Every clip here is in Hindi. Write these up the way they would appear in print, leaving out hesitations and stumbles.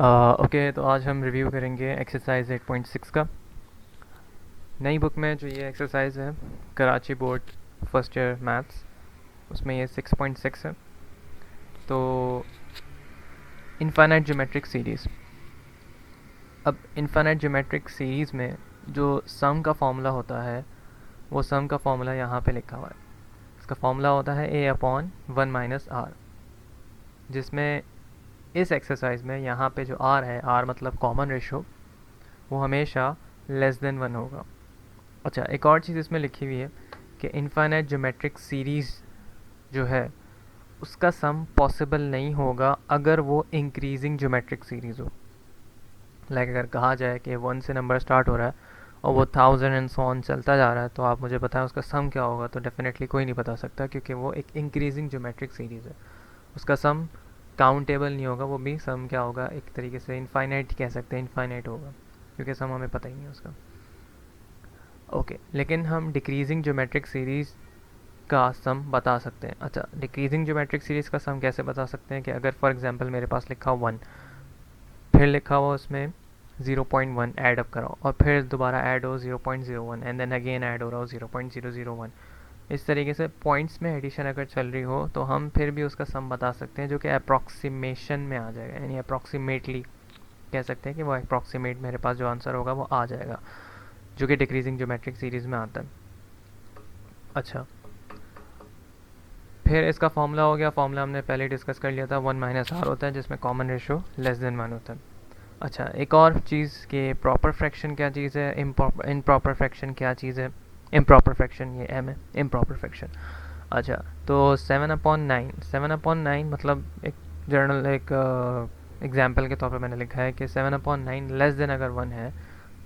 ओके, तो आज हम रिव्यू करेंगे एक्सरसाइज 8.6 का। नई बुक में जो ये एक्सरसाइज है, Karachi board first year maths, उसमें ये 6.6 है। तो इनफाइनाइट ज्योमेट्रिक सीरीज़। अब इनफाइनाइट ज्योमेट्रिक सीरीज़ में जो सम का फॉर्मूला होता है, वो सम का फॉर्मूला यहाँ पे लिखा हुआ है। इसका फॉर्मूला होता है a/1 - r, जिसमें इस एक्सरसाइज में यहाँ पे जो r है, r मतलब कॉमन रेशो, वो हमेशा लेस देन 1 होगा। अच्छा, एक और चीज़ इसमें लिखी हुई है कि इनफाइनाइट ज्योमेट्रिक सीरीज़ जो है उसका सम पॉसिबल नहीं होगा अगर वो इंक्रीजिंग ज्योमेट्रिक सीरीज़ हो। लाइक अगर कहा जाए कि 1 से नंबर स्टार्ट हो रहा है और वो 1000 एंड सो ऑन चलता जा रहा है, तो आप मुझे बताएं उसका सम क्या होगा, तो डेफिनेटली कोई नहीं बता सकता, क्योंकि वो एक इंक्रीजिंग ज्योमेट्रिक सीरीज़ है। उसका सम काउंटेबल नहीं होगा, वो भी सम क्या होगा, एक तरीके से इनफाइनाइट कह सकते हैं, इनफाइनाइट होगा, क्योंकि सम हमें पता ही नहीं है उसका। ओके, लेकिन हम डिक्रीजिंग ज्योमेट्रिक सीरीज़ का सम बता सकते हैं। अच्छा, डिक्रीजिंग ज्योमेट्रिक सीरीज़ का सम कैसे बता सकते हैं कि अगर फॉर एग्जांपल मेरे पास लिखा हो 1, फिर लिखा हुआ उसमें 0.1 ऐड अप कराओ, और फिर दोबारा ऐड हो 0.01, एंड देन अगेन ऐड हो रहा हो 0.001। इस तरीके से पॉइंट्स में एडिशन अगर चल रही हो तो हम फिर भी उसका सम बता सकते हैं, जो कि अप्रॉक्सीमेशन में आ जाएगा, यानी अप्रॉक्सीमेटली कह सकते हैं कि वो अप्रॉक्सीमेट मेरे पास जो आंसर होगा वो आ जाएगा, जो कि डिक्रीजिंग ज्योमेट्रिक सीरीज़ में आता है। अच्छा, फिर इसका फॉर्मूला हो गया। फॉर्मूला हमने पहले डिस्कस कर लिया था, 1 - r होता है, जिसमें कॉमन रेशो लेस देन 1 होता है। अच्छा, एक और चीज़ कि प्रॉपर फ्रैक्शन क्या चीज़ है, इम्प्रॉपर फ्रैक्शन क्या चीज़ है। इम्प्रॉपर फ्रैक्शन ये m है, इम्प्रॉपर फ्रैक्शन। अच्छा, तो 7/9 मतलब एक जर्नल एक एग्जाम्पल के तौर पे मैंने लिखा है कि 7/9 लेस देन अगर 1 है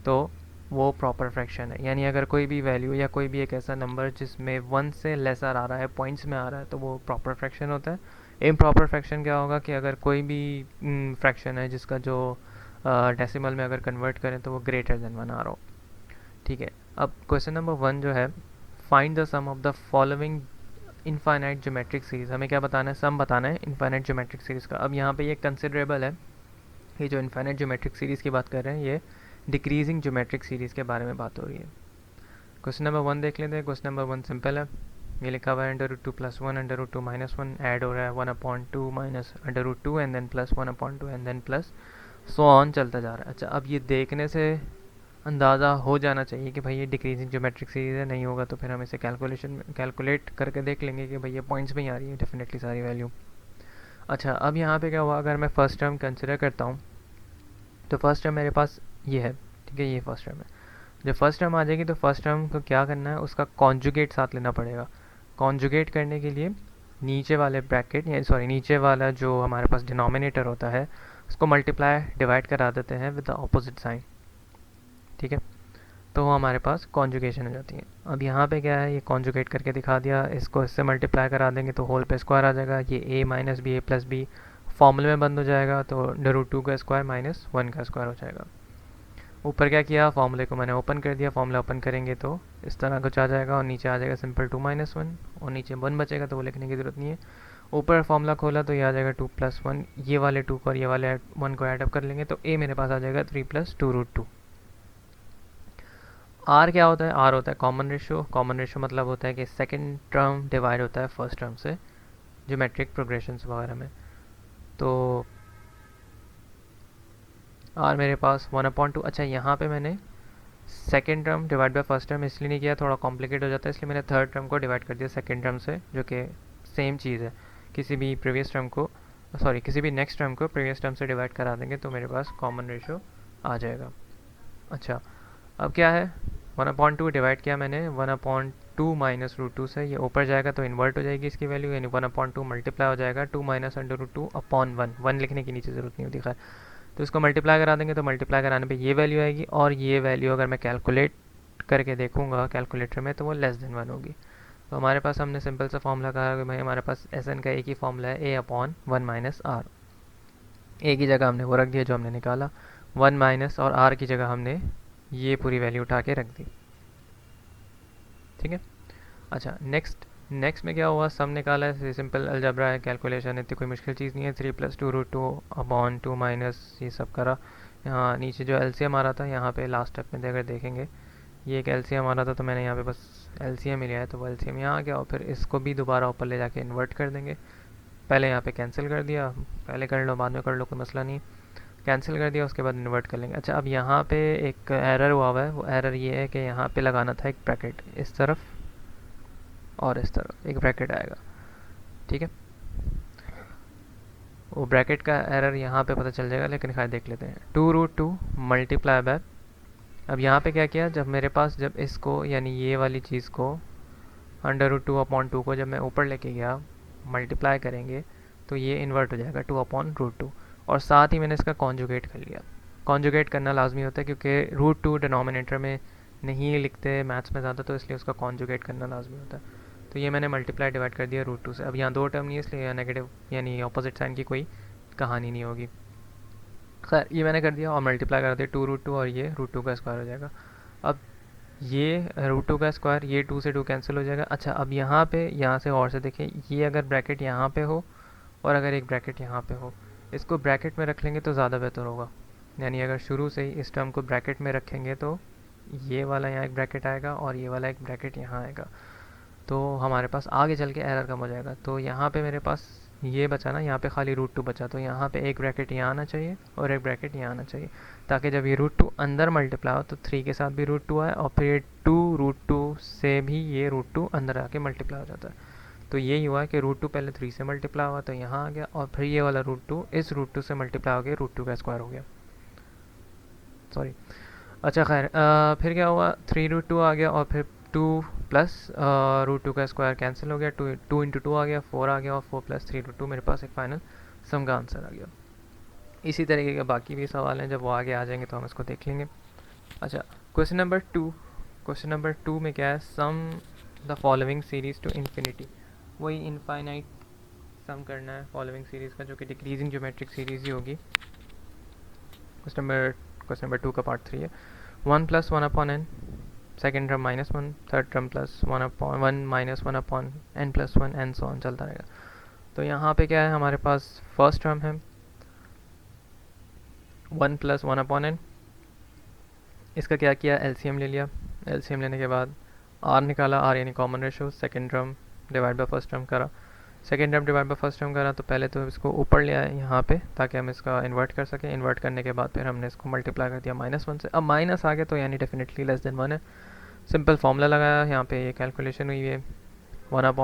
तो वो प्रॉपर फ्रैक्शन है। यानी अगर कोई भी वैल्यू या कोई भी एक ऐसा नंबर जिसमें 1 से लेसर आ रहा है, पॉइंट्स में आ रहा है, तो वो प्रॉपर फ्रैक्शन होता है। इम्प्रॉपर फ्रैक्शन क्या होगा कि अगर कोई भी फ्रैक्शन है जिसका जो डेसिमल में अगर कन्वर्ट करें तो वो ग्रेटर देन 1 आ रहा हो। ठीक है, अब क्वेश्चन नंबर 1 जो है, find the sum of the following infinite geometric series. हमें क्या बताना है, सम बताना है इनफाइनाइट ज्योमेट्रिक सीरीज का। अब यहाँ पे ये कंसिडरेबल है, ये जो इनफाइनाइट ज्योमेट्रिक सीरीज की बात कर रहे हैं, ये डिक्रीजिंग ज्योमेट्रिक सीरीज के बारे में बात हो रही है। क्वेश्चन नंबर 1 देख लेते हैं। क्वेश्चन नंबर 1 सिंपल है, ये लिखा हुआ है √2 + 1 √2 - 1 ऐड हो रहा है 1/2 minus √2 and then plus 1/2 and then plus so on चलता जा रहा है। अच्छा, अब ये देखने से अंदाज़ा हो जाना चाहिए कि भाई ये डिक्रीजिंग ज्योमेट्रिक सीरीज है, नहीं होगा तो फिर हम इसे कैलकुलेट करके देख लेंगे कि भाई ये पॉइंट्स में ही आ रही है डेफिनेटली सारी वैल्यू। अच्छा, अब यहाँ पे क्या हुआ, अगर मैं फर्स्ट टर्म कंसिडर करता हूँ तो फर्स्ट टर्म मेरे पास ये है, ठीक है, ये फर्स्ट टर्म है। जब फर्स्ट टर्म आ जाएगी तो फर्स्ट टर्म को क्या करना है, उसका कॉन्जुगेट साथ लेना पड़ेगा। कॉन्जुगेट करने के लिए नीचे वाले ब्रैकेट या सॉरी नीचे वाला जो हमारे पास डिनोमिनेटर होता है उसको मल्टीप्लाई डिवाइड करा देते हैं विद द ऑपोजिट साइन। ठीक है, तो वो हमारे पास कॉन्जुगेशन हो जाती है। अब यहाँ पे क्या है, ये कॉन्जुगेट करके दिखा दिया, इसको इससे मल्टीप्लाई करा देंगे तो होल पे स्क्वायर आ जाएगा। ये a - b a + b फॉर्मूले में बंद हो जाएगा, तो √2 का स्क्वायर - 1 का स्क्वायर हो जाएगा। ऊपर क्या किया, फॉर्मूले को मैंने ओपन कर दिया। फॉर्मूला ओपन करेंगे तो इस तरह कुछ आ जाएगा, और नीचे आ जाएगा सिंपल 2 - 1, और नीचे 1 बचेगा तो वो लिखने की ज़रूरत नहीं है। ऊपर फॉर्मूला खोला तो ये आ जाएगा 2 + 1, ये वाले 2 को और ये वाले 1 को ऐड अप कर लेंगे तो a मेरे पास आ जाएगा 3 + 2 √2। आर क्या होता है, आर होता है कॉमन रेशो। कॉमन रेशो मतलब होता है कि सेकंड टर्म डिवाइड होता है फर्स्ट टर्म से ज्योमेट्रिक प्रोग्रेशन वगैरह में। तो आर मेरे पास 1/2। अच्छा, यहाँ पे मैंने second term divide by first term इसलिए नहीं किया, थोड़ा कॉम्प्लिकेट हो जाता है, इसलिए मैंने थर्ड टर्म को डिवाइड कर दिया सेकेंड टर्म से, जो कि सेम चीज़ है। किसी भी प्रीवियस टर्म को किसी भी नेक्स्ट टर्म को प्रीवियस टर्म से डिवाइड करा देंगे तो मेरे पास कॉमन रेशो आ जाएगा। अच्छा, अब क्या है, 1/2 डिवाइड किया मैंने 1/2 माइनस √2 से, ये ऊपर जाएगा तो इन्वर्ट हो जाएगी इसकी वैल्यू, यानी 1/2 मल्टीप्लाई हो जाएगा 2 - √2 अपॉन 1 लिखने की नीचे ज़रूरत नहीं होती खैर। तो इसको मल्टीप्लाई करा देंगे तो मल्टीप्लाई कराने पे ये वैल्यू आएगी, और ये वैल्यू अगर मैं कैलकुलेट करके देखूंगा कैलकुलेटर में तो वो लेस देन 1 होगी। तो हमारे पास हमने सिंपल सा फॉर्मूला कहा कि भाई हमारे पास एस का एक ही फॉर्मूला है, a/1 - r। ए की जगह हमने वो रख दिया जो हमने निकाला, 1 माइनस, और r की जगह हमने ये पूरी वैल्यू उठा के रख दी। ठीक है। अच्छा, नेक्स्ट नेक्स्ट में क्या हुआ, सम निकाला है, सिंपल अलजबरा है, कैलकुलेशन, इतनी कोई मुश्किल चीज़ नहीं है। 3 + 2√2/2 ये सब करा। यहाँ नीचे जो एलसीएम आ रहा था, यहाँ पे लास्ट स्टेप में अगर देखेंगे ये एक एलसीएम आ रहा था, तो मैंने यहाँ पे बस एलसीएम ही लिया है, तो वो एलसीएम यहाँ आ गया। और फिर इसको भी दोबारा ऊपर ले जाके इन्वर्ट कर देंगे। पहले यहाँ पे कैंसिल कर दिया, पहले कर लो बाद में कर लो, कोई मसला नहीं। कैंसिल कर दिया, उसके बाद इन्वर्ट कर लेंगे। अच्छा, अब यहाँ पे एक एरर हुआ है, वो एरर ये है कि यहाँ पे लगाना था एक ब्रैकेट, इस तरफ और इस तरफ एक ब्रैकेट आएगा, ठीक है। वो ब्रैकेट का एरर यहाँ पे पता चल जाएगा, लेकिन खैर देख लेते हैं। 2√2 मल्टीप्लाई बाय, अब यहाँ पे क्या किया, जब मेरे पास जब इसको यानी ये वाली चीज़ को √2/2 को जब मैं ऊपर लेके गया मल्टीप्लाई करेंगे तो ये इन्वर्ट हो जाएगा 2/√2। और साथ ही मैंने इसका कॉन्जुगेट कर लिया। कॉन्जुगेट करना लाजमी होता है क्योंकि √2 डिनोमिनेटर में नहीं लिखते मैथ्स में ज़्यादा, तो इसलिए उसका कॉन्जुगेट करना लाजमी होता है। तो ये मैंने मल्टीप्लाई डिवाइड कर दिया √2 से। अब यहाँ दो टर्म नहीं है, इसलिए नेगेटिव यानी अपोजिट साइन की कोई कहानी नहीं होगी। खैर ये मैंने कर दिया और मल्टीप्लाई कर दिया 2√2 और ये √2 का स्क्वायर हो जाएगा। अब ये √2 का स्क्वायर, ये 2 से 2 कैंसिल हो जाएगा। अच्छा, अब यहाँ पे यहाँ से और से देखें, ये अगर ब्रैकेट यहाँ पे हो और अगर एक ब्रैकेट यहाँ पे हो, इसको ब्रैकेट में रख लेंगे तो ज़्यादा बेहतर होगा। यानी अगर शुरू से ही इस टर्म को ब्रैकेट में रखेंगे तो ये वाला यहाँ एक ब्रैकेट आएगा और ये वाला एक ब्रैकेट यहाँ आएगा, तो हमारे पास आगे चल के एरर कम हो जाएगा। तो यहाँ पे मेरे पास ये बचा ना, यहाँ पे खाली √2 बचा, तो यहाँ पे एक ब्रैकेट यहाँ आना चाहिए और एक ब्रैकेट यहाँ आना चाहिए, ताकि जब ये √2 अंदर मल्टीप्लाई हो तो 3 के साथ भी √2 आए और फिर 2√2 से भी ये √2 अंदर आके मल्टीप्लाई हो जाता है। तो यही हुआ है कि √2 पहले 3 से मल्टीप्लाई हुआ तो यहाँ आ गया, और फिर ये वाला √2 इस √2 से मल्टीप्लाई हो गया, √2 का स्क्वायर हो गया, सॉरी। अच्छा खैर, फिर क्या हुआ, 3√2 आ गया और फिर 2 प्लस √2 का स्क्वायर कैंसिल हो गया, 2 इंटू 2 आ गया, 4 आ गया, और 4 + 3√2 मेरे पास एक फाइनल सम का आंसर आ गया। इसी तरीके के बाकी भी सवाल हैं, जब वो आगे आ जाएंगे तो हम इसको देख लेंगे। अच्छा, क्वेश्चन नंबर 2 में क्या है, sum the following series to infinity. वही इनफाइनाइट सम करना है फॉलोइंग सीरीज़ का, जो कि डिक्रीजिंग ज्योमेट्रिक सीरीज़ ही होगी। क्वेश्चन नंबर 2 का पार्ट 3 है। 1 + 1/n, second term -1, third term +1/1 -1/n+1 and so on चलता रहेगा। तो यहाँ पे क्या है, हमारे पास फर्स्ट टर्म है 1 + 1/n। इसका क्या किया, एलसीएम ले लिया। एलसीएम लेने के बाद आर निकाला, आर यानी common ratio, second term divide by first term करा। Second term divide by first term करा तो पहले तो इसको ऊपर ले आए यहाँ पे, ताकि हम इसका इन्वर्ट कर सकें। इन्वर्ट करने के बाद फिर हमने इसको मल्टीप्लाई कर दिया -1 से। अब माइनस आ गया तो यानी डेफिनेटली <<1 है। सिंपल फार्मूला लगाया, यहाँ पे ये कैलकुलेशन हुई है 1/a -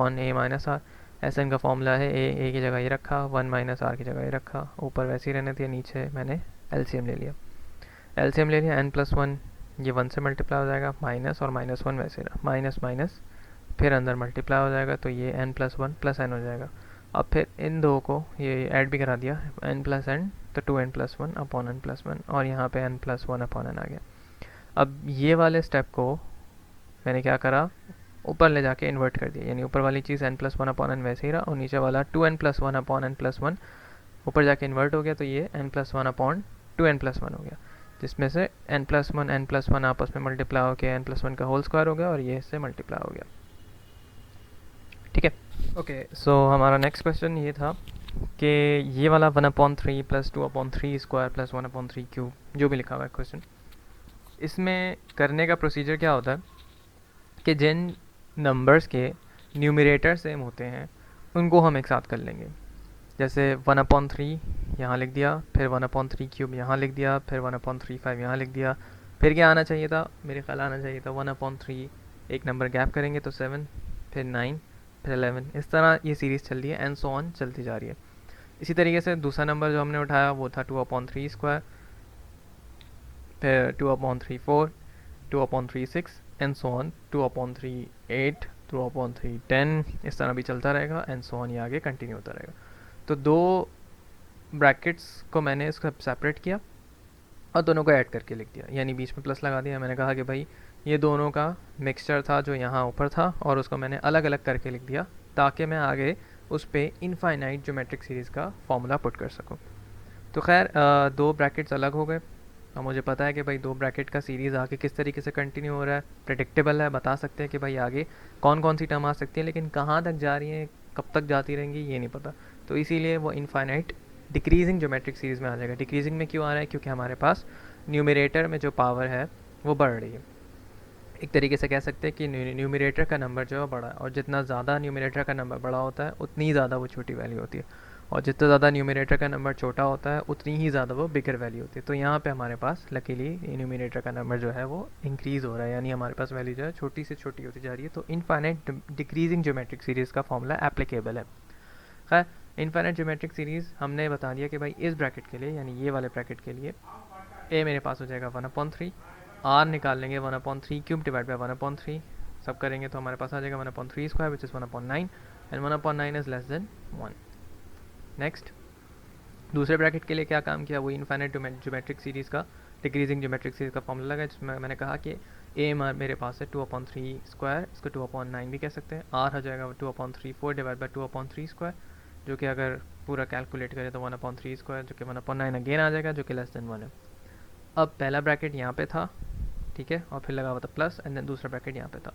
r। एस एन का फार्मूला है, ए की जगह ये रखा, 1 - r की जगह ये रखा, ऊपर वैसे ही रहने दिया, नीचे मैंने एलसीएम ले लिया। एलसीएम ले लिया, n+1 ये 1 से मल्टीप्लाई हो जाएगा, माइनस और -1 वैसे रहा, माइनस माइनस फिर अंदर मल्टीप्लाई हो जाएगा, तो ये n+1 + n हो जाएगा। अब फिर इन दो को ये ऐड भी करा दिया, n+n तो 2n+1/n+1, और यहाँ पे n+1/n आ गया। अब ये वाले स्टेप को मैंने क्या करा, ऊपर ले जाके इन्वर्ट कर दिया, यानी ऊपर वाली चीज़ n+1/n वैसे ही रहा, और नीचे वाला 2n+1/n+1 ऊपर जाके इन्वर्ट हो गया, तो ये n+1/2n+1 हो गया, जिसमें से n+1 n+1 आपस में मल्टीप्लाई होकर n+1 का होल स्क्वायर हो गया और ये इससे मल्टीप्लाई हो गया, ठीक है। ओके, सो हमारा नेक्स्ट क्वेश्चन ये था कि ये वाला 1/3 + 2/3 स्क्वायर + 1/3 क्यूब जो भी लिखा हुआ है क्वेश्चन, इसमें करने का प्रोसीजर क्या होता है कि जिन नंबर्स के न्यूमरेटर सेम होते हैं उनको हम एक साथ कर लेंगे। जैसे 1/3 यहाँ लिख दिया, फिर 1/3 क्यूब यहाँ लिख दिया, फिर 1/35 यहाँ लिख दिया। फिर क्या आना चाहिए था, मेरे ख्याल आना चाहिए था 1/3, एक नंबर गैप करेंगे तो 7, फिर 9, फिर 11। इस तरह ये सीरीज़ चल रही है, एंड सो ऑन चलती जा रही है। इसी तरीके से दूसरा नंबर जो हमने उठाया वो था 2/3 स्क्वायर, फिर 2/3 4, 2/3 6 एंड सो ऑन, 2/3 8, 2/3 10, इस तरह भी चलता रहेगा, एंड सो ऑन ये आगे कंटिन्यू होता रहेगा। तो दो ब्रैकेट्स को मैंने इसको सेपरेट किया और दोनों को ऐड करके लिख दिया, यानी बीच में प्लस लगा दिया। मैंने कहा कि भाई ये दोनों का मिक्सचर था जो यहाँ ऊपर था, और उसको मैंने अलग अलग करके लिख दिया ताकि मैं आगे उस पर इनफाइनाइट ज्योमेट्रिक सीरीज़ का फॉर्मूला पुट कर सकूँ। तो खैर दो ब्रैकेट्स अलग हो गए, और मुझे पता है कि भाई दो ब्रैकेट का सीरीज़ आगे किस तरीके से कंटिन्यू हो रहा है, प्रेडिक्टेबल है, बता सकते हैं कि भाई आगे कौन कौन सी टर्म आ सकती है, लेकिन कहाँ तक जा रही हैं, कब तक जाती रहेंगी, ये नहीं पता। तो इसीलिए वो इनफाइनाइट डिक्रीजिंग ज्योमेट्रिक सीरीज़ में आ जाएगा। डिक्रीजिंग में क्यों आ रहा है? क्योंकि हमारे पास न्यूमरेटर में जो पावर है वो बढ़ रही है। एक तरीके से कह सकते हैं कि न्यूमरेटर का नंबर जो है बड़ा है, और जितना ज़्यादा न्यूमरेटर का नंबर बड़ा होता है उतनी ही ज़्यादा वो छोटी वैल्यू होती है, और जितना ज़्यादा न्यूमरेटर का नंबर छोटा होता है उतनी ही ज़्यादा वो बिगर वैल्यू होती है। तो यहाँ पे हमारे पास लकीली न्यूमरेटर का नंबर जो है वो इंक्रीज़ हो रहा है, यानी हमारे पास वैल्यू जो है छोटी से छोटी होती जा रही है। तो इनफाइनाइट डिक्रीजिंग ज्योमेट्रिक सीरीज़ का फॉर्मूला एप्लीकेबल है। खैर, इनफाइनाइट ज्योमेट्रिक सीरीज़ हमने बता दिया कि भाई इस ब्रैकेट के लिए, यानी ये वाले ब्रैकेट के लिए, ए मेरे पास हो जाएगा 1/3, आर निकाल लेंगे 1/3 क्यूब डिवाइड बाई 1/3, सब करेंगे तो हमारे पास आ जाएगा 1/3 square which is 1/9, and 1/9 is less than 1। Next, दूसरे ब्रैकेट के लिए क्या काम किया? वही इनफाइनाइट ज्योमेट्रिक सीरीज़ का, डिक्रीजिंग ज्योमेट्रिक सीरीज़ का फॉर्मूला लगा, जिसमें मैंने कहा कि ए मेरे पास है 2/3 स्क्वायर, इसको 2/9 भी कह सकते हैं। आर हो जाएगा 2/3 4 डिवाइड बाई 2/3 स्क्वायर, जो कि अगर पूरा कैलकुलेट करें तो 1/3 स्क्वायर, जो कि 1/9 अगेन आ जाएगा, जो कि लेस देन 1 है। अब पहला ब्रैकेट यहाँ पे था, ठीक है, और फिर लगा हुआ था प्लस, एंड देन दूसरा ब्रैकेट यहाँ पे था।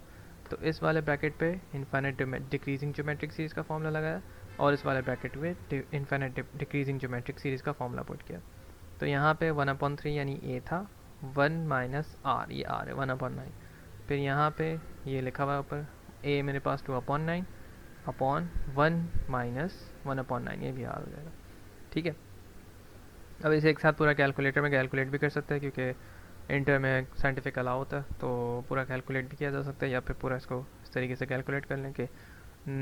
तो इस वाले ब्रैकेट पे इनफाइनाइट डिक्रीजिंग ज्योमेट्रिक सीरीज़ का फॉर्मूला लगाया, और इस वाले ब्रैकेट में इनफाइनाइट डिक्रीजिंग ज्योमेट्रिक सीरीज़ का फॉर्मूला पुट किया। तो यहाँ पे 1/3 यानी ए था, 1 माइनस आर, ये आर है 1/9। फिर यहाँ पे ये लिखा हुआ है ऊपर, ए मेरे पास 2/9 अपॉन 1 माइनस 1/9, ये भी आर हो जाएगा। ठीक है, अब इसे एक साथ पूरा कैलकुलेटर में कैलकुलेट भी कर सकते हैं, क्योंकि इंटर में साइंटिफिक अलाउ होता है, तो पूरा कैलकुलेट भी किया जा सकता है, या फिर पूरा इसको इस तरीके से कैलकुलेट कर लें कि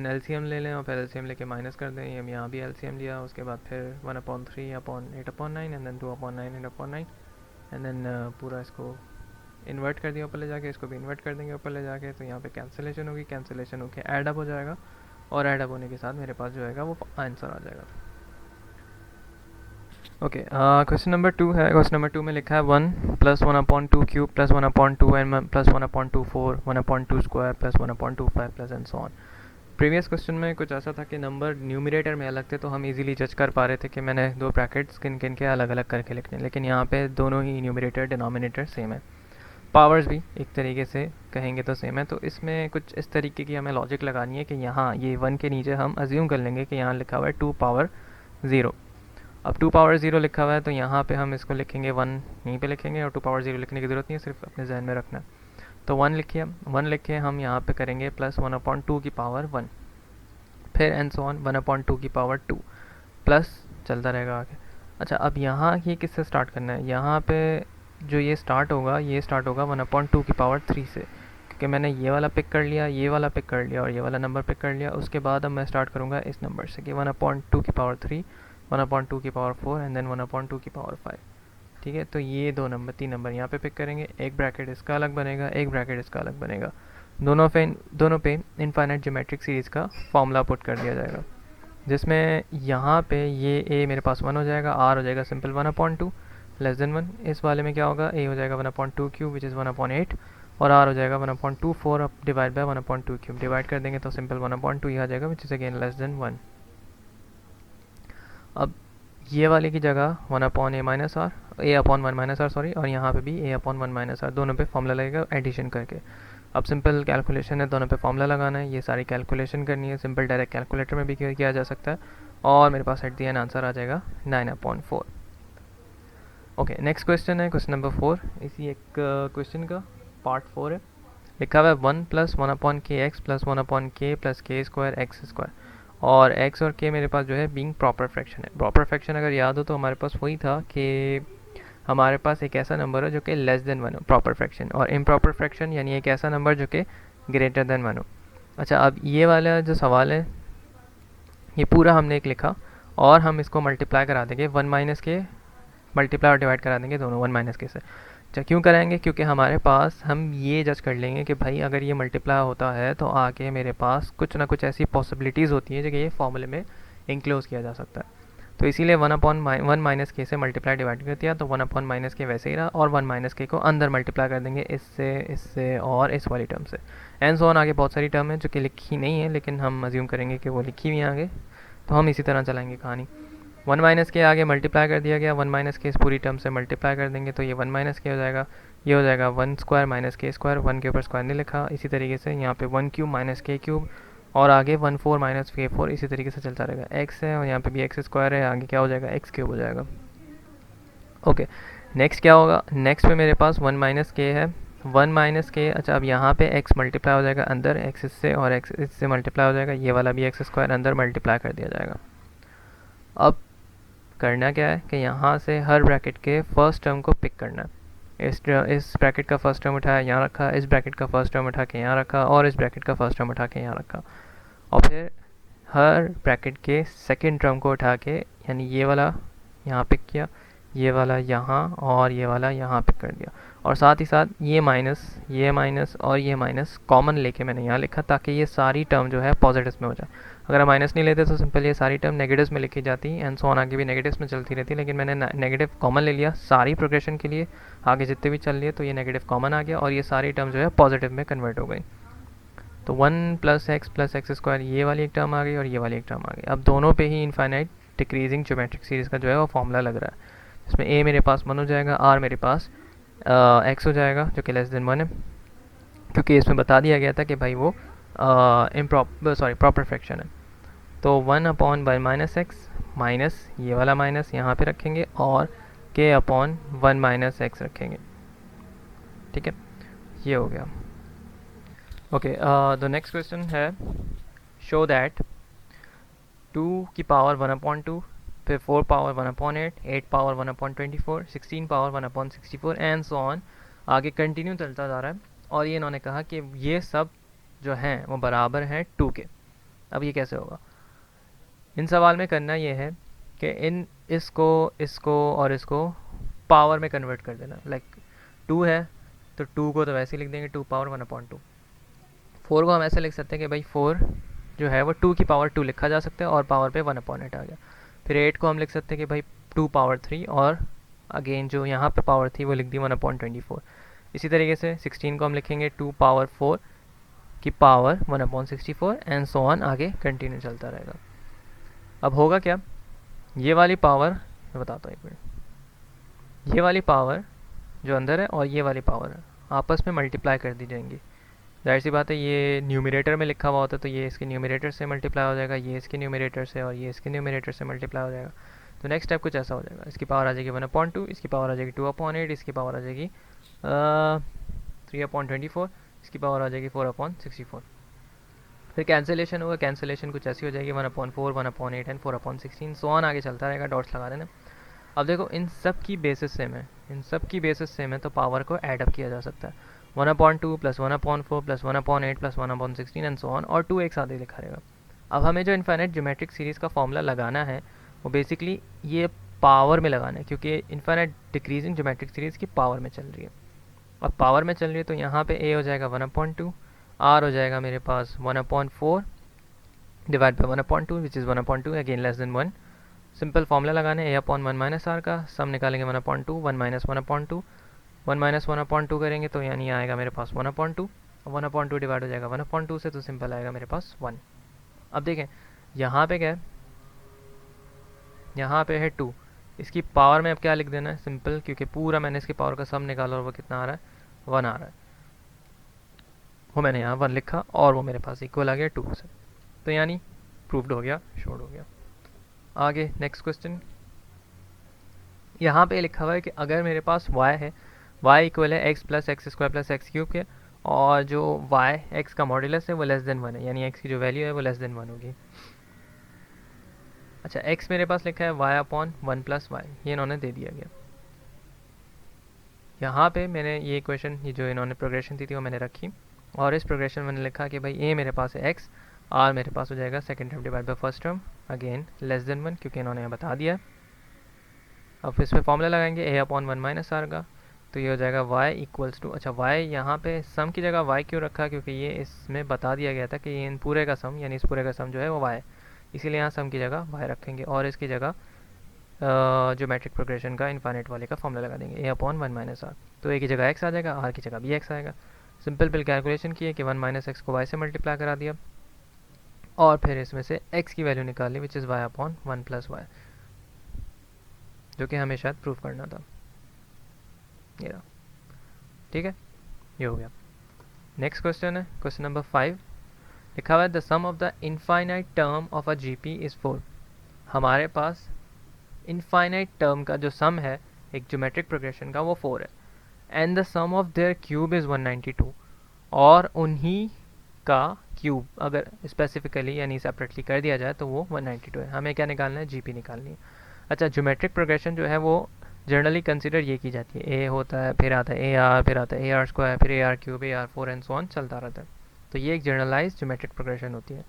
एलसीएम ले लें और फिर एलसीएम लेके माइनस कर दें। हम यहाँ भी एलसीएम लिया, उसके बाद फिर 1/3 upon 8/9 and then 2/9 8/9, and then पूरा इसको इन्वर्ट कर दिया ऊपर ले जाके, इसको भी इन्वर्ट कर देंगे ऊपर ले जाके। तो यहाँ पे कैंसिलेशन होगी, कैंसिलेशन होकर एडअप हो जाएगा, और एडअप होने के साथ मेरे पास जो है वो आंसर आ जाएगा। ओके, क्वेश्चन नंबर 2 है। क्वेश्चन नंबर 2 में लिखा है 1 + 1/2 cube + 1/2 and + 1/24 1/2 square + 1/25 plus and so on. Previous question में कुछ ऐसा था कि नंबर न्यूमरेटर में अलग थे, तो हम इजीली जज कर पा रहे थे कि मैंने दो ब्रैकेट्स किन किन के अलग अलग करके लिखने, लेकिन यहाँ पे दोनों ही न्यूमरेटर डिनोमिनेटर सेम है, पावर्स भी एक तरीके से कहेंगे तो सेम है। तो इसमें कुछ इस तरीके की हमें लॉजिक लगानी है कि यहाँ ये 1 के नीचे हम अज्यूम कर लेंगे कि यहाँ लिखा हुआ है 2 पावर 0। अब 2 पावर 0 लिखा हुआ है, तो यहाँ पे हम इसको लिखेंगे 1, यहीं पे लिखेंगे, और 2 पावर 0 लिखने की ज़रूरत नहीं है, सिर्फ अपने जहन में रखना है। तो 1 लिखिए, 1 लिखे हम यहाँ पे करेंगे प्लस 1/2 की पावर 1, फिर एंड सो ऑन 1/2 की पावर 2, प्लस चलता रहेगा आगे। अच्छा, अब यहाँ ये किससे स्टार्ट करना है? यहाँ पे जो ये स्टार्ट होगा 1/2 की पावर 3 से, क्योंकि मैंने ये वाला पिक कर लिया, ये वाला पिक कर लिया और ये वाला नंबर पिक कर लिया। उसके बाद अब मैं स्टार्ट करूँगा इस नंबर से कि 1/2 की पावर 3, 1/2 की पावर 4 एंड देन 1/2 की पावर 5। ठीक है, तो ये 3 नंबर यहाँ पे पिक करेंगे, एक ब्रैकेट इसका अलग बनेगा, एक ब्रैकेट इसका अलग बनेगा, दोनों पे इनफाइनाइट ज्योमेट्रिक सीरीज़ का फॉर्मूला पुट कर दिया जाएगा, जिसमें यहाँ पे ये ए मेरे पास 1 हो जाएगा, आर हो जाएगा सिंपल 1/2 लेस देन 1। इस वाले में क्या होगा? ए हो जाएगा 1/2 क्यूब विच इज़ 1/8, और आर हो जाएगा 1/24 अब डिवाइड बाय 1/2 क्यूब, डिवाइड कर देंगे तो सिंपल 1/2 ही आ जाएगा which is again less than 1। अब ये वाले की जगह 1/a minus are, a/1 are sorry, और यहाँ पे भी a/1 आर, दोनों पे फॉर्मूला लगेगा एडिशन करके। अब सिंपल कैलकुलेशन है, दोनों पे फॉर्मूला लगाना है, ये सारी कैलकुलेशन करनी है, सिंपल डायरेक्ट कैलकुलेटर में भी किया जा सकता है, और मेरे पास एट दी एंड आंसर आ जाएगा 9/4। ओके, नेक्स्ट क्वेश्चन है क्वेश्चन नंबर 4, इसी एक क्वेश्चन का पार्ट 4 है। लिखा हुआ है 1 + 1/kx + 1/k + k² x², और x और k मेरे पास जो है बीइंग प्रॉपर फ्रैक्शन है। प्रॉपर फ्रैक्शन अगर याद हो तो हमारे पास वही था कि हमारे पास एक ऐसा नंबर है जो कि लेस देन 1 हो, प्रॉपर फ्रैक्शन, और इम्प्रॉपर फ्रैक्शन यानी एक ऐसा नंबर जो कि ग्रेटर देन 1 हो। अच्छा, अब ये वाला जो सवाल है ये पूरा हमने एक लिखा, और हम इसको मल्टीप्लाई करा देंगे 1 - k, मल्टीप्लाई और डिवाइड करा देंगे दोनों 1 - k से। अच्छा, क्यों कराएंगे? क्योंकि हमारे पास हम ये जज कर लेंगे कि भाई अगर ये मल्टीप्लाई होता है तो आके मेरे पास कुछ ना कुछ ऐसी पॉसिबिलिटीज़ होती हैं जो कि ये फॉर्मूले में इंक्लोज किया जा सकता है। तो इसीलिए 1 - k से मल्टीप्लाई डिवाइड कर दिया, तो 1 - k वैसे ही रहा, और 1 - k को अंदर मल्टीप्लाई कर देंगे इससे और इस वाली टर्म से। एंड सो ऑन, आगे बहुत सारी टर्म है जो कि लिखी नहीं है, लेकिन हम अज्यूम करेंगे कि वो लिखी हुई है आगे, तो हम इसी तरह चलाएंगे कहानी। वन माइनस के आगे मल्टीप्लाई कर दिया गया, वन माइनस के इस पूरी टर्म से मल्टीप्लाई कर देंगे तो ये वन माइनस के हो जाएगा, ये हो जाएगा वन स्क्वायर माइनस के स्क्वायर, वन के ऊपर स्क्वायर नहीं लिखा। इसी तरीके से यहाँ पे वन क्यूब माइनस के क्यूब, और आगे वन फोर माइनस के फोर, इसी तरीके से चलता रहेगा। एक्स है और यहाँ पे भी एक्स स्क्वायर है, आगे क्या हो जाएगा, एक्स क्यूब हो जाएगा। ओके, नेक्स्ट क्या होगा, नेक्स्ट पे मेरे पास वन माइनस के है, वन माइनस के। अच्छा, अब यहाँ पे x मल्टीप्लाई हो जाएगा अंदर, x इससे और x इससे मल्टीप्लाई हो जाएगा, ये वाला भी एक्स स्क्वायर अंदर मल्टीप्लाई कर दिया जाएगा। अब करना क्या है कि यहाँ से हर ब्रैकेट के फर्स्ट टर्म को पिक करना है। इस ब्रैकेट का फर्स्ट टर्म उठाया, यहाँ रखा, इस ब्रैकेट का फर्स्ट टर्म उठा के यहाँ रखा, और इस ब्रैकेट का फर्स्ट टर्म उठा के यहाँ रखा, और फिर हर ब्रैकेट के सेकेंड टर्म को उठा के, यानी ये वाला यहाँ पिक किया, ये वाला यहाँ, और ये वाला यहाँ पिक कर दिया, और साथ ही साथ ये माइनस और ये माइनस कॉमन लेके मैंने यहाँ लिखा, ताकि ये सारी टर्म जो है पॉजिटिव्स में हो जाए। अगर हम माइनस नहीं लेते तो सिंपल ये सारी टर्म नेगेटिव्स में लिखी जाती एंड सो ऑन, आगे भी नेगेटिव्स में चलती रहती, लेकिन मैंने नेगेटिव कॉमन ले लिया सारी प्रोग्रेशन के लिए, आगे जितने भी चल लिए तो ये नेगेटिव कॉमन आ गया और ये सारी टर्म जो है पॉजिटिव में कन्वर्ट हो गई। तो वन प्लस एक्स स्क्वायर, ये वाली एक टर्म आ गई और ये वाली एक टर्म आ गई। अब दोनों पे ही इनफाइनाइट डिक्रीजिंग ज्योमेट्रिक सीरीज़ का जो है वो फॉर्मूला लग रहा है, इसमें a मेरे पास 1 हो जाएगा, r मेरे पास x हो जाएगा जो कि लेस देन 1 है, क्योंकि इसमें बता दिया गया था कि भाई वो प्रॉपर फ्रैक्शन है। तो 1 upon by minus x, minus ये वाला माइनस यहाँ पे रखेंगे और k अपॉन 1 माइनस एक्स रखेंगे। ठीक है, ये हो गया। ओके, द नेक्स्ट क्वेश्चन है, शो दैट 2 की पावर 1/2, फिर 4 power 1/8, 8 power 1/24, 16 power 1/64 and so on, आगे कंटिन्यू चलता जा रहा है। और ये इन्होंने कहा कि ये सब जो हैं वो बराबर हैं 2 के। अब ये कैसे होगा, इन सवाल में करना ये है कि इसको और इसको पावर में कन्वर्ट कर देना। लाइक 2 है तो 2 को तो वैसे ही लिख देंगे 2 पावर 1/2। 4 को हम ऐसे लिख सकते हैं कि भाई 4 जो है वो 2 की पावर 2 लिखा जा सकता है और पावर पे 1/8 आ गया। फिर 8 को हम लिख सकते हैं कि भाई 2 पावर 3 और अगेन जो यहाँ पे पावर थी वो लिख दी 1/24। इसी तरीके से 16 को हम लिखेंगे 2 पावर 4 की पावर 1/64 एंड सो ऑन, आगे कंटिन्यू चलता रहेगा। अब होगा क्या, ये वाली पावर, मैं बताता हूँ एक मिनट, ये वाली पावर जो अंदर है और ये वाली पावर है आपस में मल्टीप्लाई कर दी जाएंगी। जाहिर सी बात है, ये न्यूमरेटर में लिखा हुआ होता है तो ये इसके न्यूमरेटर से मल्टीप्लाई हो जाएगा, ये इसके न्यूमरेटर से, और ये इसके न्यूमरेटर से मल्टीप्लाई हो जाएगा। तो नेक्स्ट स्टेप कुछ ऐसा हो जाएगा, इसकी पावर आ जाएगी 1/2, इसकी पावर आ जाएगी 2/8, इसकी पावर आ जाएगी 3/24, इसकी पावर आ जाएगी 4/64। फिर कैंसिलेशन होगा, कैंसिलेशन कुछ ऐसी हो जाएगी 1/4, 1/8 एंड 4/16, सो ऑन, आगे चलता रहेगा, डॉट्स लगा देना। अब देखो इन सब की बेसिस सेम है तो पावर को ऐड अप किया जा सकता है, 1/2 plus 1/4 plus 1/8 plus 1/16 and so on, और 2 एक साथ ही लिखा रहेगा। अब हमें जो इनफाइनाइट ज्योमेट्रिक सीरीज़ का फॉर्मूला लगाना है वो बेसिकली ये पावर में लगाना है, क्योंकि इनफाइनाइट डिक्रीजिंग ज्योमेट्रिक सीरीज़ की पावर में चल रही है। अब पावर में चल रही है तो यहाँ पे a हो जाएगा 1/2, r हो जाएगा मेरे पास 1/4 divide by 1/2 which is 1/2, again less than 1। Simple formula लगाना है a/1 माइनस r का, सम निकालेंगे 1/2, 1 माइनस 1/2, 1 माइनस 1/2 करेंगे तो यानी आएगा मेरे पास 1/2, 1/2 डिवाइड हो जाएगा 1/2 से, तो सिंपल आएगा मेरे पास 1। अब देखें यहाँ पे क्या है, यहाँ पे है 2, इसकी पावर में अब क्या लिख देना है, सिंपल, क्योंकि पूरा मैंने इसकी पावर का सम निकाला और वो कितना आ रहा है, 1 आ रहा है, वो मैंने यहाँ 1 लिखा और वो मेरे पास इक्वल आ गया 2 से, तो यानी प्रूव्ड हो गया, शोड हो गया। आगे नेक्स्ट क्वेश्चन, यहाँ पे लिखा हुआ है कि अगर मेरे पास y है, y इक्वल है x plus x square plus x cube के, और जो y x का मॉड्यूलस है वो लेस देन 1 है, यानी x की जो वैल्यू है वो लेस देन 1 होगी। अच्छा, x मेरे पास लिखा है y/1 प्लस y, ये इन्होंने दे दिया गया। यहाँ पे मैंने ये इक्वेशन, ये जो इन्होंने प्रोग्रेशन दी थी वो मैंने रखी, और इस प्रोग्रेशन में मैंने लिखा कि भाई a मेरे पास है x, r मेरे पास हो जाएगा second term divide by first term, again less than 1, क्योंकि इन्होंने यहाँ बता दिया। अब इस पर फॉर्मूला लगाएंगे a/1 माइनस r का, तो ये हो जाएगा y इक्वल्स टू, अच्छा y यहाँ पे सम की जगह y क्यों रखा, क्योंकि ये इसमें बता दिया गया था कि इन पूरे का सम, यानी इस पूरे का सम जो है वो y है, इसीलिए यहाँ सम की जगह y रखेंगे और इसकी जगह ज्योमेट्रिक प्रोग्रेशन का इनफाइनाइट वाले का फॉर्मूला लगा देंगे a/1 माइनस r, तो a की जगह x आ जाएगा, r की जगह भी x आएगा। सिंपल बिल कैलकुलेशन किए कि 1 माइनस एक्स को y से मल्टीप्लाई करा दिया और फिर इसमें से x की वैल्यू निकाल ली which is y/1 plus y। जो कि हमें शायद प्रूव करना था। ये रहा, ठीक है, ये हो गया। नेक्स्ट क्वेश्चन है क्वेश्चन नंबर 5। लिखा हुआ है the sum of the infinite term of a GP is 4। हमारे पास इनफाइनाइट टर्म का जो सम है एक ज्योमेट्रिक प्रोग्रेशन का वो 4 है, and the sum of their cube is 192, और उन्हीं का क्यूब अगर स्पेसिफिकली यानी सेपरेटली कर दिया जाए तो वो 192 है। हमें क्या निकालना है, जीपी निकालनी है। अच्छा, ज्योमेट्रिक प्रोग्रेशन जो है वो जनरली कंसिडर ये की जाती है, ए होता है, फिर आता है ए आर, फिर आता है ए आर स्क्वायर, फिर ए R cube, a are 4 and so on चलता रहता है। तो ये एक जनरलाइज ज्योमेट्रिक प्रोग्रेशन होती है।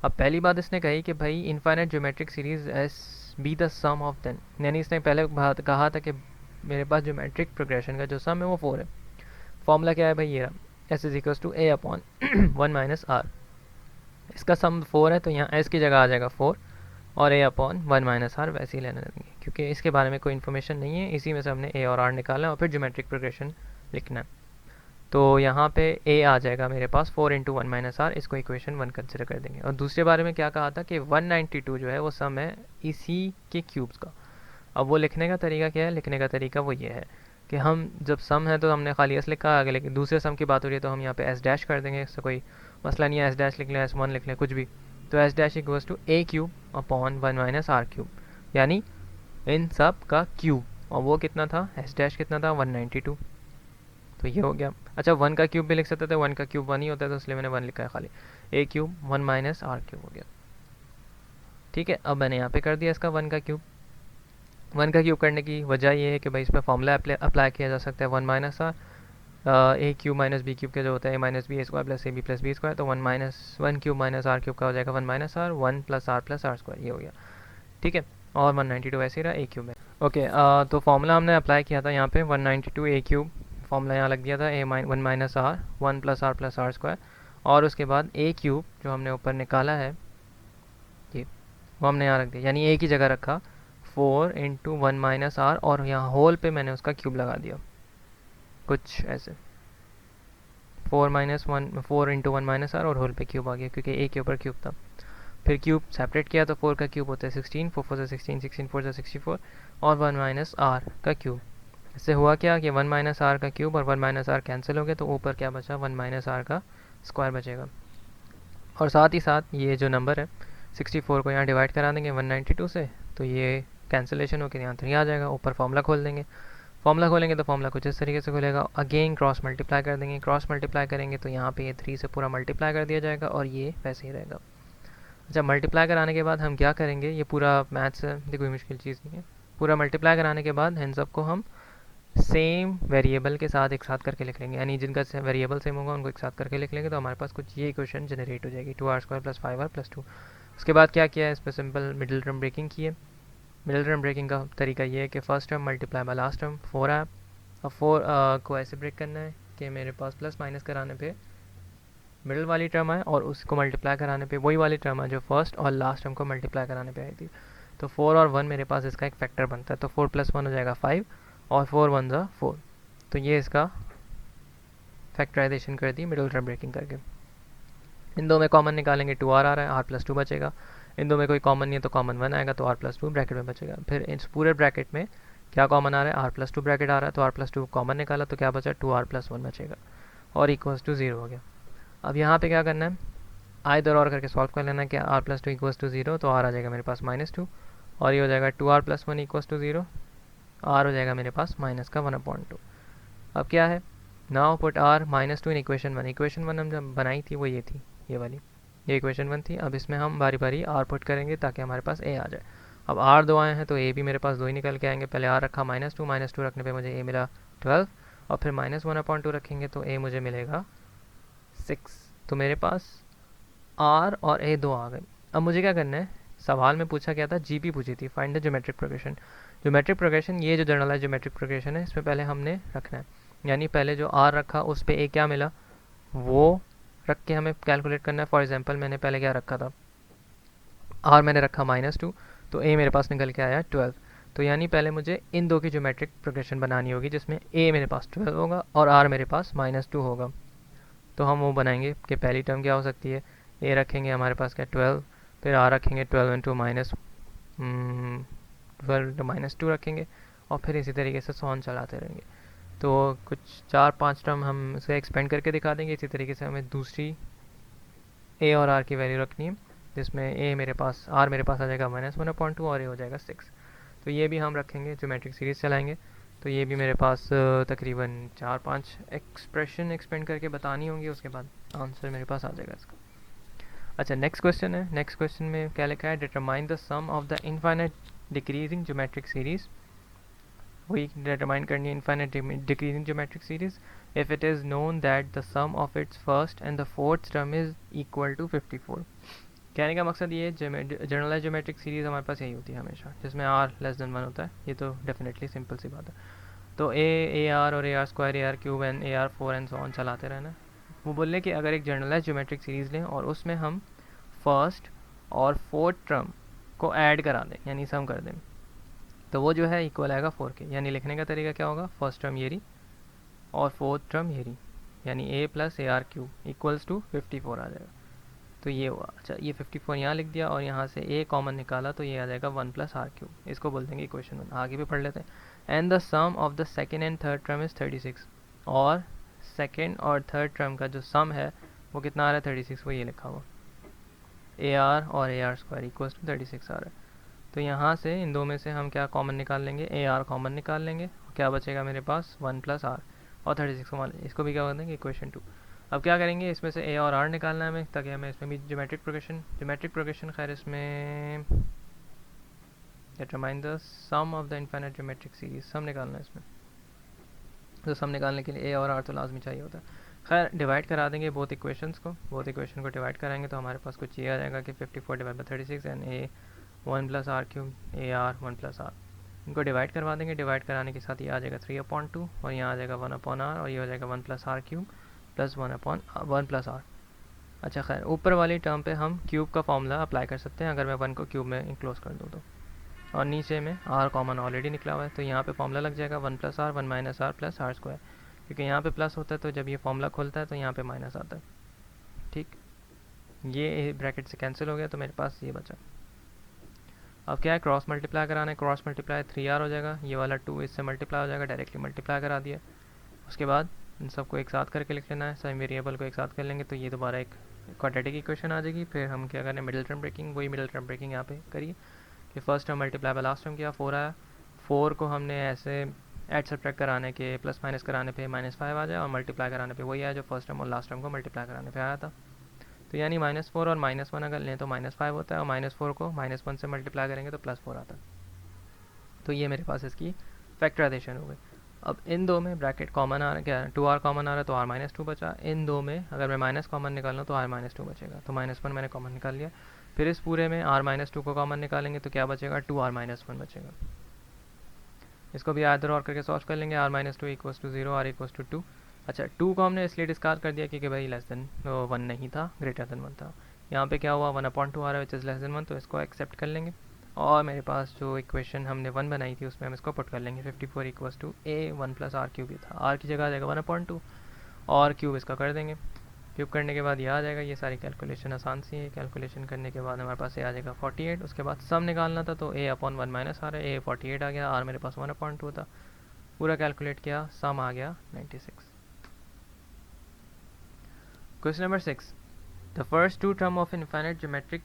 अब पहली बात इसने कही कि भाई infinite geometric series S be the sum of then, यानी इसने पहले बात कहा था कि मेरे पास ज्योमेट्रिक प्रोग्रेशन का जो सम है वो 4 है। फॉर्मूला क्या है भाई, ये S is equals to a upon 1 minus r. इसका सम 4 है तो यहाँ एस की जगह आ जाएगा 4 और ए अपॉन 1 माइनस आर वैसे ही लेने देंगे, क्योंकि इसके बारे में कोई इन्फॉर्मेशन नहीं है, इसी में से हमने ए और आर निकालना है और फिर ज्योमेट्रिक प्रोग्रेशन लिखना है। तो यहाँ पे ए आ जाएगा मेरे पास 4 इंटू 1 माइनस आर, इसको इक्वेशन 1 कंसिडर कर देंगे। और दूसरे बारे में क्या कहा था कि 192 जो है वो सम है इसी के क्यूब्स का। अब वो लिखने का तरीका क्या है, लिखने का तरीका वो ये है कि हम जब सम है तो हमने खाली एस लिखा आगे, लेकिन दूसरे सम की बात हो रही है तो हम यहाँ पे एस डैश कर देंगे, इससे कोई मसला नहीं है, एस डैश लिख लें, S1 लिख लें, कुछ भी। तो S dash equals to a cube upon 1 minus r cube, यानी इन सब का क्यूब। और वो कितना था, एस डैश कितना था, 192। तो ये हो गया। अच्छा, 1 का क्यूब भी लिख सकते थे, 1 का क्यूब 1 ही होता है तो इसलिए मैंने 1 लिखा है खाली। ए क्यूब 1 माइनस आर क्यूब हो गया, ठीक है। अब मैंने यहाँ पे कर दिया इसका 1 का क्यूब। 1 का क्यूब करने की वजह ये है कि भाई इस पर फॉर्मूला अप्लाई किया जा सकता है 1 minus R A cube minus B cube के जो होता है A minus B A square plus A B plus B square. तो 1 क्यूब माइनस आर क्यूब का हो जाएगा 1 minus r, 1 plus r square, ये हो गया, ठीक है। और 192 ऐसे ही रहा ए क्यूब में। ओके, तो फॉर्मूला हमने अप्लाई किया था यहाँ पे 192 ए क्यूब, फॉर्मूला यहाँ लग दिया था a 1 minus r 1 plus r square, और उसके बाद ए क्यूब जो हमने ऊपर निकाला है ये वो हमने यहाँ रख दिया, यानी ए की जगह रखा 4 इंटू 1 माइनस आर, और यहाँ होल पे मैंने उसका क्यूब लगा दिया कुछ ऐसे, 4 इंटू 1 माइनस आर और होल पे क्यूब आ गया क्योंकि ए के ऊपर क्यूब था। फिर क्यूब सेपरेट किया तो 4 का क्यूब होता है 16, 4 4 से 16, 16 4 से 64, और 1 माइनस आर का क्यूब। इससे हुआ क्या कि 1 माइनस आर का क्यूब और 1 माइनस आर कैंसिल हो गया, तो ऊपर क्या बचा, 1 माइनस आर का स्क्वायर बचेगा। और साथ ही साथ ये जो नंबर है 64 को यहाँ डिवाइड करा देंगे 192 से, तो ये कैंसिलेशन होकर यहाँ 3 आ जाएगा। ऊपर फॉर्मूला खोल देंगे, फॉर्मूला खोलेंगे तो फॉर्मूला कुछ इस तरीके से खुलेगा। अगेन क्रॉस मल्टीप्लाई कर देंगे, क्रॉस मल्टीप्लाई करेंगे तो यहाँ पे ये 3 से पूरा मल्टीप्लाई कर दिया जाएगा और ये वैसे ही रहेगा। अच्छा, मल्टीप्लाई कराने के बाद हम क्या करेंगे, ये पूरा मैथ्स है, ये कोई मुश्किल चीज़ नहीं है। पूरा मल्टीप्लाई कराने के बाद इन सबको हम सेम वेरिएबल के साथ एक साथ करके लिख लेंगे, यानी जिनका वेरिएबल सेम होगा उनको एक साथ करके लिख लेंगे, तो हमारे पास कुछ ये इक्वेशन जनरेट हो जाएगी 2r square plus 5r plus 2। उसके बाद क्या किया है, इस पर सिंपल मिडिल टर्म ब्रेकिंग की है। मिडिल टर्म ब्रेकिंग का तरीका ये है कि first term multiply by last term 4r। अब 4 को ऐसे ब्रेक करना है कि मेरे पास प्लस माइनस कराने पे मिडिल वाली टर्म आए और उसको मल्टीप्लाई कराने पे वही वाली टर्म है जो फर्स्ट और लास्ट टर्म को मल्टीप्लाई कराने पे आई थी। तो 4 और 1 मेरे पास इसका एक फैक्टर बनता है, तो 4 प्लस 1 हो जाएगा 5 और 4 1 ज़ा 4। तो ये इसका फैक्टराइजेशन कर दी मिडिल टर्म ब्रेकिंग करके। इन दो में कॉमन निकालेंगे 2r आ रहा है, r प्लस 2 बचेगा। इन दो में कोई कॉमन नहीं है तो कॉमन 1 आएगा, तो r प्लस 2 ब्रैकेट में बचेगा। फिर इस पूरे ब्रैकेट में क्या कॉमन आ रहा है, r प्लस 2 ब्रैकेट आ रहा है, तो r प्लस 2 कॉमन निकाला तो क्या बचा, 2r प्लस 1 बचेगा और इक्वल्स टू 0 हो गया। अब यहाँ पे क्या करना है, आइदर और करके सॉल्व कर लेना है कि r प्लस 2 इक्वल्स टू 0, तो r आ जाएगा मेरे पास -2 और ये हो जाएगा 2r plus 1 equals to 0, r हो जाएगा मेरे पास माइनस का 1/2। अब क्या है, now put r -2 in equation 1। Equation 1 हम जब बनाई थी वो ये थी, ये वाली, ये इक्वेशन 1 थी। अब इसमें हम बारी बारी r पुट करेंगे ताकि हमारे पास a आ जाए। अब r 2 आए हैं तो a भी मेरे पास 2 ही निकल के आएंगे। पहले r रखा -2 रखने पे मुझे a मिला 12, और फिर -1/2 रखेंगे तो a मुझे मिलेगा 6। तो मेरे पास r और a 2 आ गए। अब मुझे क्या करना है, सवाल में पूछा गया था, जीपी पूछी थी, find the geometric progression. Geometric progression, ये जो जनरलाइज ज्योमेट्रिक प्रोग्रेशन है, इसमें पहले हमने रखना है, यानी पहले जो r रखा उस पर a क्या मिला वो रख के हमें कैलकुलेट करना है। फॉर एग्जांपल मैंने पहले क्या रखा था, r मैंने रखा -2, तो a मेरे पास निकल के आया 12। तो यानी पहले मुझे इन दो की ज्योमेट्रिक प्रोग्रेशन बनानी होगी जिसमें a मेरे पास 12 होगा और r मेरे पास -2 होगा। तो हम वो बनाएंगे कि पहली टर्म क्या हो सकती है, a रखेंगे हमारे पास क्या 12, फिर r रखेंगे 12 इंटू -2 रखेंगे और फिर इसी तरीके से सॉन चलाते रहेंगे। तो कुछ 4-5 टर्म हम इसे एक्सपेंड करके दिखा देंगे। इसी तरीके से हमें दूसरी ए और आर की वैल्यू रखनी है, जिसमें ए मेरे पास आर मेरे पास आ जाएगा -1/2 और ए हो जाएगा 6। तो ये भी हम रखेंगे, ज्योमेट्रिक सीरीज़ चलाएंगे। तो ये भी मेरे पास तकरीबन 4-5 एक्सप्रेशन एक्सपेंड करके बतानी होंगी, उसके बाद आंसर मेरे पास आ जाएगा इसका। अच्छा, नेक्स्ट क्वेश्चन है। नेक्स्ट क्वेश्चन में क्या लिखा है, determine the sum of the infinite decreasing geometric series. वही डिटरमाइन करनी है infinite decreasing geometric series if it is known that the sum of its first and the fourth term is equal to 54। कहने का मकसद ये जनरलाइज ज्योमेट्रिक सीरीज़ हमारे पास यही होती है हमेशा, जिसमें r <1 होता है। ये तो डेफिनेटली सिंपल सी बात है। तो ए आर और a are square, A R cube and A R 4 and so on चलाते रहना। वो बोले कि अगर एक जनरलाइज ज्योमेट्रिक सीरीज़ लें और उसमें हम फर्स्ट और फोर्थ टर्म को ऐड करा दें, यानी सम कर दें, तो वो जो है इक्वल आएगा 4 के। यानी लिखने का तरीका क्या होगा, फर्स्ट टर्म ये रही और फोर्थ टर्म ये रही, यानी A plus A R cube equals to 54 आ जाएगा। तो ये हुआ। अच्छा, ये 54 यहाँ लिख दिया और यहाँ से ए कॉमन निकाला, तो ये आ जाएगा 1 + आर क्यूब। इसको बोल देंगे इक्वेशन 1। आगे भी पढ़ लेते हैं। And the sum of the second and third term is 36। और सेकेंड और थर्ड टर्म का जो सम है वो कितना आ रहा है, 36। वो ये लिखा हुआ ए आर और a are square equals to 36 आ रहा है। तो यहाँ से इन दो में से हम क्या कॉमन निकाल लेंगे, ए आर कॉमन निकाल लेंगे। क्या बचेगा मेरे पास, 1 + आर और 36 को मान लेंगे। इसको भी क्या कर देंगे, इक्वेशन 2। अब क्या करेंगे, इसमें से ए और आर निकालना है हमें, ताकि हमें इसमें भी ज्योमेट्रिक प्रोग्रेशन खैर इसमें determine the sum of the infinite geometric series, sum निकालना है इसमें। तो सम निकालने के लिए ए और आर तो लाजमी चाहिए होता है। खैर डिवाइड करा देंगे बोथ इक्वेशन को डिवाइड कराएंगे तो हमारे पास कुछ ये आ जाएगा कि 54 / 36 and a 1 + r cube, a r 1 + r. इनको डिवाइड करवा देंगे। डिवाइड कराने के साथ ये आ जाएगा 3/2 और यहाँ आ जाएगा 1/r और ये हो जाएगा 1 + आर क्यूब प्लस 1 + आर। अच्छा, खैर ऊपर वाली टर्म पे हम क्यूब का फॉर्मूला अप्लाई कर सकते हैं, अगर मैं 1 को क्यूब में इंक्लोज कर दूँ तो। और नीचे में r कॉमन ऑलरेडी निकला हुआ है, तो यहाँ पे फॉर्मूला लग जाएगा 1 + r 1 - r plus r square, क्योंकि यहाँ पे प्लस होता है तो जब ये फॉर्मूला खुलता है तो यहाँ पे माइनस आता है। ठीक, ये ब्रैकेट से कैंसिल हो गया तो मेरे पास ये बचा। अब क्या है, क्रॉस मल्टीप्लाई कराना है। क्रॉस मल्टीप्लाई 3r हो जाएगा, ये वाला 2 इससे मल्टीप्लाई हो जाएगा, डायरेक्टली मल्टीप्लाई करा दिया। उसके बाद इन सबको एक साथ करके लिख लेना है, सभी वेरिएबल को एक साथ कर लेंगे तो ये दोबारा एक क्वाड्रेटिक इक्वेशन आ जाएगी। फिर हम क्या करें, मिडिल टर्म ब्रेकिंग, वही मिडिल टर्म ब्रेकिंग यहाँ पे करिए कि first term multiply by last term किया, 4 आया। 4 को हमने ऐसे ऐड सब्ट्रैक्ट कराने के प्लस माइनस कराने पे -5 आ जाए और मल्टीप्लाई कराने पे वही आया जो फर्स्ट टर्म और लास्ट टर्म को मल्टीप्लाई कराने पे आया था। तो यानी -4 और -1 अगर लें तो -5 होता है और -4 को -1 से मल्टीप्लाई करेंगे तो +4 आता है। तो ये मेरे पास इसकी फैक्टराइजेशन हो गई। अब इन दो में ब्रैकेट कॉमन आ रहा है, क्या 2r कॉमन आ रहा है तो r - 2 बचा। इन दो में अगर मैं माइनस कॉमन निकालूँ तो r - 2 बचेगा, तो -1 मैंने कॉमन निकाल लिया। फिर इस पूरे में r - 2 को कॉमन निकालेंगे तो क्या बचेगा, 2r - 1 बचेगा। इसको भी इधर और करके सॉल्व कर लेंगे, r - 2 = 0, r = 2। अच्छा, 2 को हमने इसलिए डिस्कार्ड कर दिया क्योंकि भाई <1 नहीं था, >1 था। यहाँ पे क्या हुआ, 1/2 आ रहा है विच इज़ <1, तो इसको एक्सेप्ट कर लेंगे। और मेरे पास जो इक्वेशन हमने 1 बनाई थी उसमें हम इसको पुट कर लेंगे, 54 = a 1 + आर क्यूब। ये था, r की जगह आ जाएगा 1/2 और क्यूब इसका कर देंगे। क्यूब करने के बाद ये आ जाएगा। ये सारी कैलकुलेशन आसान सी है। कैलकुलेशन करने के बाद हमारे पास ये आ जाएगा 48। उसके बाद सम निकालना था तो a/1 - आर है, a 48 आ गया, r मेरे पास 1/2 था। पूरा कैलकुलेट किया, सम आ गया 96। Question number 6, the first 2 term of infinite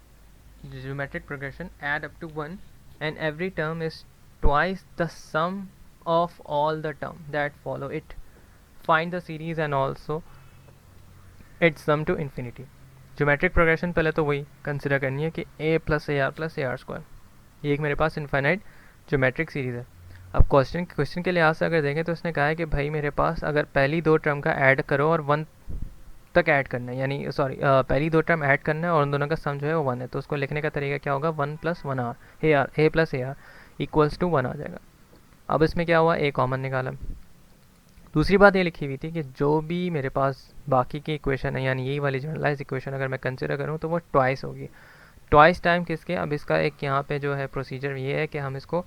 geometric progression add up to 1 and every term is twice the sum of all the term that follow it. Find the series and also its sum to infinity. Geometric progression पहले तो वही कंसिडर करनी है कि a + ar स्क्वायर, ये एक मेरे पास इनफाइनाइट ज्योमेट्रिक सीरीज़ है। अब क्वेश्चन के लिहाज से अगर देखें तो इसने कहा है कि भाई मेरे पास अगर पहली 2 टर्म का ऐड करो और 1 तक ऐड करना है, यानी पहली 2 टर्म ऐड करना है और उन दोनों का सम जो है वो 1 है। तो उसको लिखने का तरीका क्या होगा, 1 + 1r a + ar = 1 आ जाएगा। अब इसमें क्या हुआ, a कॉमन निकाला। दूसरी बात ये लिखी हुई थी कि जो भी मेरे पास बाकी की इक्वेशन है, यानी यही वाली जनरलाइज इक्वेशन अगर मैं कंसिडर करूँ तो वो ट्वाइस होगी। ट्वाइस टाइम किसके, अब इसका एक यहाँ पे जो है प्रोसीजर ये है कि हम इसको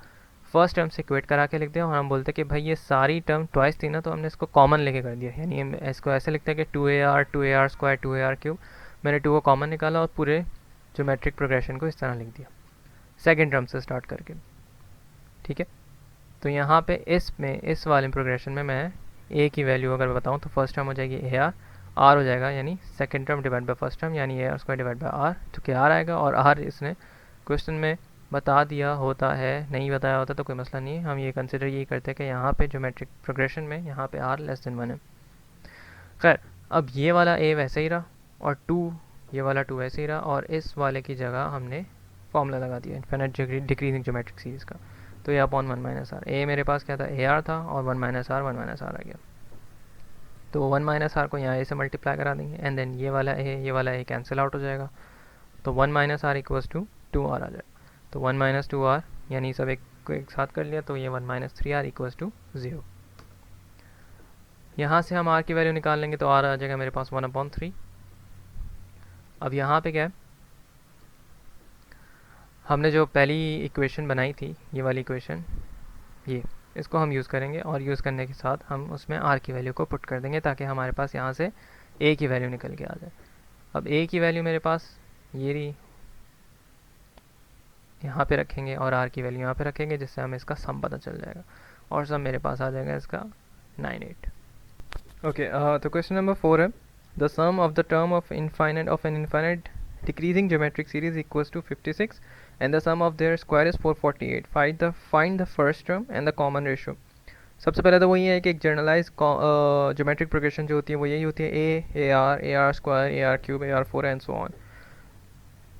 फर्स्ट टर्म से इक्वेट करा के लिखते हैं और हम बोलते हैं कि भाई ये सारी टर्म ट्वाइस थी ना, तो हमने इसको कॉमन लेके कर दिया। यानी हम इसको ऐसे लिखते हैं कि 2ar स्क्वायर 2ar क्यूब, मैंने 2 को कॉमन निकाला और पूरे ज्योमेट्रिक प्रोग्रेशन को इस तरह लिख दिया सेकेंड टर्म से स्टार्ट करके। ठीक है। तो यहाँ पे इस वाले प्रोग्रेशन में मैं ए की वैल्यू अगर बताऊँ तो फर्स्ट टर्म हो जाएगी ए आर हो जाएगा, यानी second term divide by first term, यानी A are square divide by R, तो क्या आर आएगा। और आर इसने क्वेश्चन में बता दिया होता है, नहीं बताया होता तो कोई मसला नहीं है, हम ये कंसिडर यही करते हैं कि यहाँ पे ज्योमेट्रिक प्रोग्रेशन में यहाँ पे आर लेस देन 1 है। खैर, अब ये वाला ए वैसे ही रहा और 2, ये वाला 2 वैसे ही रहा, और इस वाले की जगह हमने फॉर्मूला लगा दिया इन्फिनिट डिक्रीजिंग ज्योमेट्रिक सीरीज का। तो ये अपॉन 1 माइनस आर, ए मेरे पास क्या था, ए आर था, और 1 माइनस आर आ गया। तो 1 माइनस आर को यहाँ ए से मल्टीप्लाई करा देंगे, एंड देन ये वाला ए कैंसिल आउट हो जाएगा। तो 1 minus R equals to 2 R आ जाएगा। तो 1 माइनस 2 आर, यानी सब एक को एक साथ कर लिया, तो ये 1 माइनस 3 आर इक्वल्स टू 0। यहाँ से हम आर की वैल्यू निकाल लेंगे तो आर आ जाएगा मेरे पास 1/3। अब यहाँ पे क्या है, हमने जो पहली इक्वेशन बनाई थी, ये वाली इक्वेशन, ये इसको हम यूज़ करेंगे, और यूज़ करने के साथ हम उसमें आर की वैल्यू को पुट कर देंगे ताकि हमारे पास यहाँ से ए की वैल्यू निकल के आ जाए। अब ए की वैल्यू मेरे पास ये रही, यहाँ पे रखेंगे, और आर की वैल्यू यहाँ पे रखेंगे, जिससे हमें इसका सम पता चल जाएगा, और सम मेरे पास आ जाएगा इसका 98। ओके, तो क्वेश्चन नंबर 4 है, the sum of the term of an infinite decreasing geometric series equals to 56 and the sum of their square is 448. Find the first term and the common ratio. सबसे पहले तो वही है कि एक जनरलाइज ज्योमेट्रिक प्रोग्रेशन जो होती है वो यही होती है, A R square, A R cube, a are 4 and so on.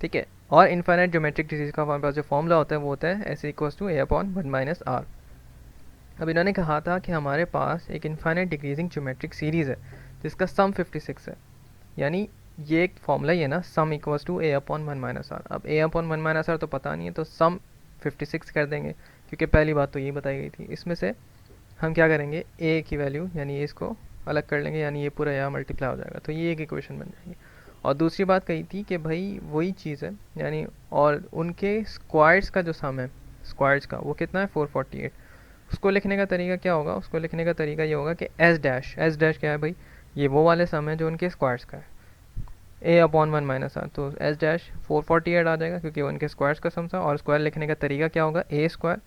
ठीक है, और इनफाइनाइट ज्योमेट्रिक डिजीज का हमारे पास जो फॉर्मूला होता है वो होता है S equals to a upon 1 minus r. अब इन्होंने कहा था कि हमारे पास एक इनफाइनाइट डिक्रीजिंग ज्योमेट्रिक सीरीज़ है जिसका सम 56 है, यानी ये एक फॉर्मूला ही है ना, sum equals to a upon 1 minus r. अब ए अपॉन 1 माइनस आर तो पता नहीं है, तो सम 56 कर देंगे, क्योंकि पहली बात तो यही बताई गई थी। इसमें से हम क्या करेंगे, ए की वैल्यू यानी इसको अलग कर लेंगे, यानी ये पूरा यहाँ मल्टीप्लाई हो जाएगा, तो ये एक इक्वेशन बन जाएगी। और दूसरी बात कही थी कि भाई वही चीज़ है, यानी और उनके स्क्वायर्स का जो सम है स्क्वायर्स का, वो कितना है 448। उसको लिखने का तरीका क्या होगा, उसको लिखने का तरीका ये होगा कि एस डैश क्या है भाई, ये वो वाले सम है जो उनके स्क्वायर्स का है, ए अपॉन 1 माइनस आर, तो एस डैश 448 आ जाएगा क्योंकि उनके स्क्वायर्स का सम था। और स्क्वायर लिखने का तरीका क्या होगा, ए स्क्वायर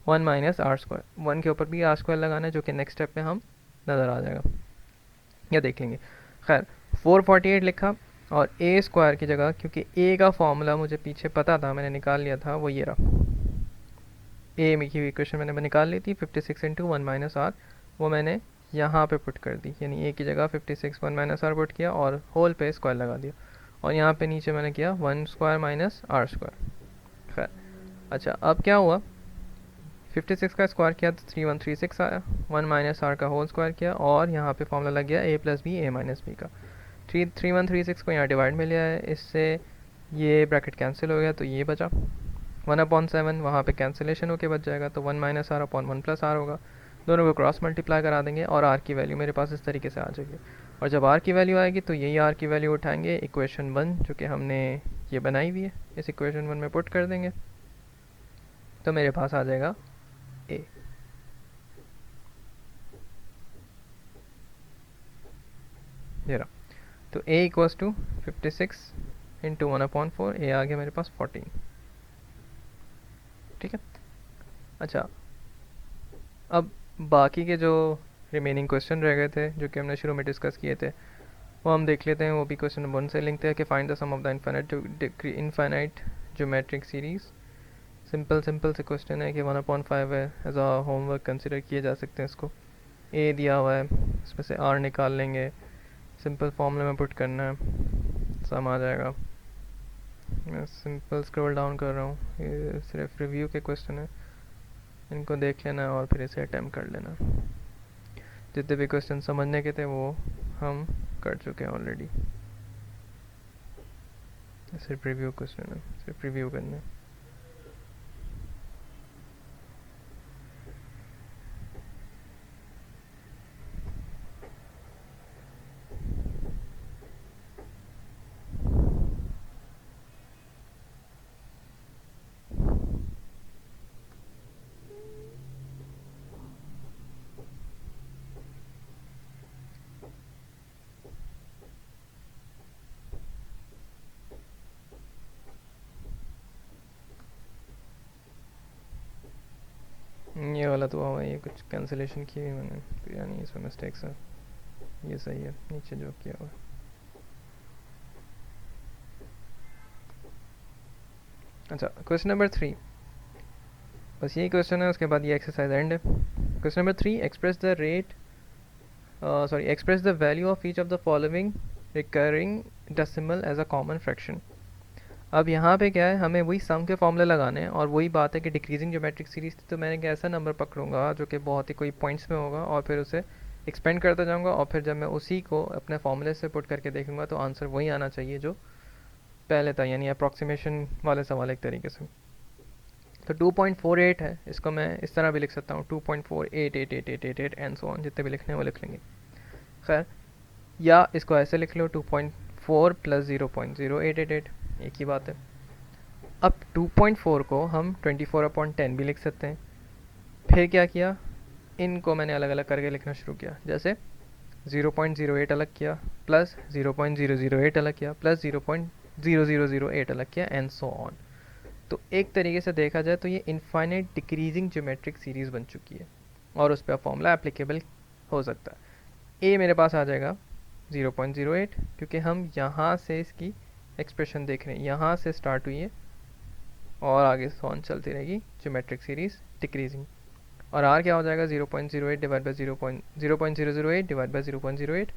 1 माइनस आर स्क्वायर, 1 के ऊपर भी आर स्क्वायर लगाना है, जो कि नेक्स्ट स्टेप में हम नज़र आ जाएगा या देख लेंगे। खैर 448 लिखा, और ए स्क्वायर की जगह, क्योंकि ए का फॉर्मूला मुझे पीछे पता था, मैंने निकाल लिया था, वो ये रहा, ए में की इक्वेशन मैंने निकाल ली थी 56 इंटू 1 माइनस आर, वो मैंने यहाँ पे पुट कर दी, यानी ए की जगह 56 1 माइनस आर पुट किया और होल पे स्क्वायर लगा दिया, और यहाँ पे नीचे मैंने किया 1 स्क्वायर माइनस आर स्क्वायर। खैर अच्छा, अब क्या हुआ, 56 का स्क्वायर किया तो 3136 आया, 1 माइनस आर का होल स्क्वायर किया, और यहाँ पे फॉर्मूला लग गया ए प्लस बी ए माइनस बी का। 3136 को यहाँ डिवाइड में लिया है, इससे ये ब्रैकेट कैंसिल हो गया, तो ये बचा 1/7, वहाँ पे कैंसिलेशन होके बच जाएगा, तो 1 minus r upon 1 plus r होगा। दोनों को क्रॉस मल्टीप्लाई करा देंगे और आर की वैल्यू मेरे पास इस तरीके से आ जाएगी। और जब आर की वैल्यू आएगी तो यही आर की वैल्यू उठाएंगे इक्वेशन 1 जो कि हमने ये बनाई हुई है, इस इक्वेशन 1 में पुट कर देंगे, तो मेरे पास आ जाएगा ए। ये रहा, तो ए इक्वल्स टू 56 इंटू 1/4, ए आ गया मेरे पास 14। ठीक है, अच्छा अब बाकी के जो रिमेनिंग क्वेश्चन रह गए थे जो कि हमने शुरू में डिस्कस किए थे वो हम देख लेते हैं। वो भी क्वेश्चन नंबर 1 से लिंक थे कि find the sum of the infinite geometric series. Simple से क्वेश्चन है कि 1/5 है, एज अ होमवर्क कंसिडर किए जा सकते हैं इसको। ए दिया हुआ है, इसमें से आर निकाल लेंगे, सिंपल फॉर्मूले में पुट करना है, सम आ जाएगा। मैं सिंपल स्क्रॉल डाउन कर रहा हूँ, ये सिर्फ रिव्यू के क्वेश्चन है, इनको देख लेना और फिर इसे अटैम्प्ट कर लेना। जितने भी क्वेश्चन समझने के थे वो हम कर चुके हैं ऑलरेडी, सिर्फ रिव्यू क्वेश्चन है, सिर्फ रिव्यू करना है। गलत हुआ हुआ है, ये कुछ कैंसिलेशन की हुई मैंने, तो यानी इसमें मिस्टेक्स है। ये सही है नीचे जो किया हुआ है। अच्छा, क्वेश्चन नंबर 3, बस यही क्वेश्चन है, उसके बाद ये एक्सरसाइज एंड है। Question number 3, express the rate express the value of each of the following recurring decimal as a common fraction। अब यहाँ पे क्या है, हमें वही सम के फॉर्मूले लगाने हैं, और वही बात है कि डिक्रीजिंग ज्योमेट्रिक सीरीज थी, तो मैंने क्या ऐसा नंबर पकड़ूंगा जो कि बहुत ही कोई पॉइंट्स में होगा, और फिर उसे एक्सपेंड करता जाऊंगा, और फिर जब मैं उसी को अपने फॉर्मूले से पुट करके देखूंगा तो आंसर वही आना चाहिए जो पहले था, यानी अप्रॉक्सीमेशन वाले सवाल एक तरीके से। तो 2.48 है, इसको मैं इस तरह भी लिख सकता हूँ, 2.488888 एंड सो ऑन, जितने भी लिखने हैं वो लिख लेंगे। खैर, या इसको ऐसे लिख लो 2.4 प्लस 0.0888, एक ही बात है। अब 2.4 को हम 24/10 भी लिख सकते हैं। फिर क्या किया, इनको मैंने अलग अलग करके लिखना शुरू किया, जैसे 0.08 अलग किया, प्लस 0.008 अलग किया, प्लस 0.0008 अलग किया, एंड सो ऑन। तो एक तरीके से देखा जाए तो ये इनफाइनाइट डिक्रीजिंग ज्योमेट्रिक सीरीज बन चुकी है, और उस पर फॉर्मूला एप्लीकेबल हो सकता है। ए मेरे पास आ जाएगा 0.08, क्योंकि हम यहाँ से इसकी एक्सप्रेशन देख रहे हैं, यहाँ से स्टार्ट हुई है और आगे ऑन चलती रहेगी ज्योमेट्रिक सीरीज डिक्रीजिंग। और आर क्या हो जाएगा, 0.08 डिवाइड बाई 0.008 डिवाइड बाई 0.08,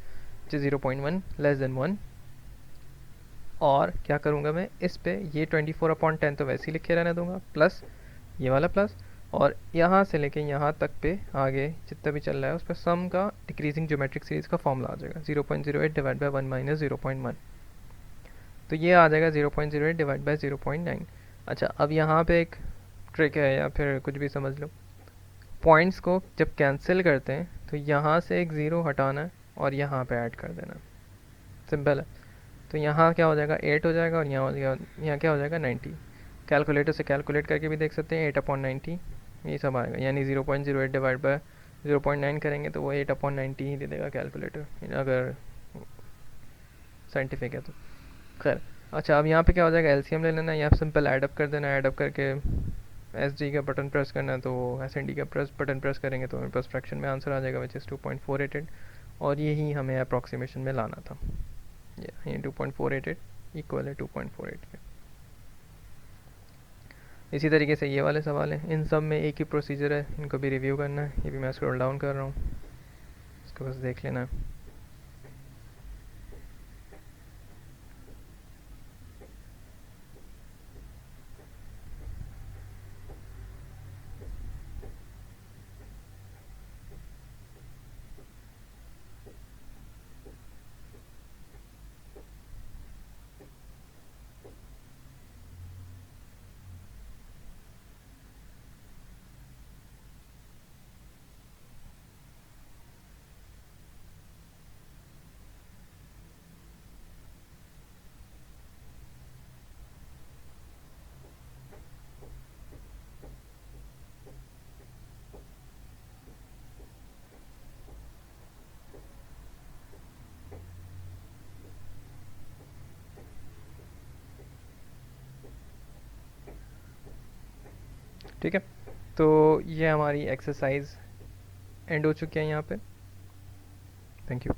जो 0.1 लेस देन 1। और क्या करूँगा मैं, इस पे ये 24/10 तो वैसे ही लिखे रहने दूंगा, प्लस ये वाला प्लस, और यहाँ से लेके यहाँ तक पे आगे जितना भी चल रहा है उस पर सम का डिक्रीजिंग ज्योमेट्रिक सीरीज का फॉर्मूला आ जाएगा, 0.08 डिवाइड बाई 1 माइनस 0.1, तो ये आ जाएगा 0.08 डिवाइड बाई 0.9। अच्छा, अब यहाँ पे एक ट्रिक है, या फिर कुछ भी समझ लो, पॉइंट्स को जब कैंसिल करते हैं तो यहाँ से एक ज़ीरो हटाना है और यहाँ पे ऐड कर देना, सिंपल है। तो यहाँ क्या हो जाएगा, 8 हो जाएगा, और यहाँ क्या हो जाएगा, 90। कैलकुलेटर से कैलकुलेट करके भी देख सकते हैं, 8/90 ये सब आएगा, यानी 0.08 डिवाइड बाय 0.9 करेंगे तो वो 8/90 ही दे देगा कैलकुलेटर, अगर साइंटिफिक है तो। खैर, अच्छा, अब यहाँ पे क्या हो जाएगा, एलसीएम ले लेना, या सिंपल ऐडअप कर देना, ऐडअप करके एस डी का बटन प्रेस करना है, तो एस एन डी का बटन प्रेस करेंगे तो मेरे पास फ्रैक्शन में आंसर आ जाएगा, विच इज़ 2.488, और यही हमें अप्रॉक्सीमेशन में लाना था। ये 2.488 इक्वल है 2.48 के। इसी तरीके से ये वाले सवाल हैं, इन सब में एक ही प्रोसीजर है, इनको भी रिव्यू करना है। ये भी मैं स्क्रॉल डाउन कर रहा हूँ, इसको बस देख लेना है। ठीक है, तो ये हमारी एक्सरसाइज एंड हो चुकी है यहाँ पे। Thank you.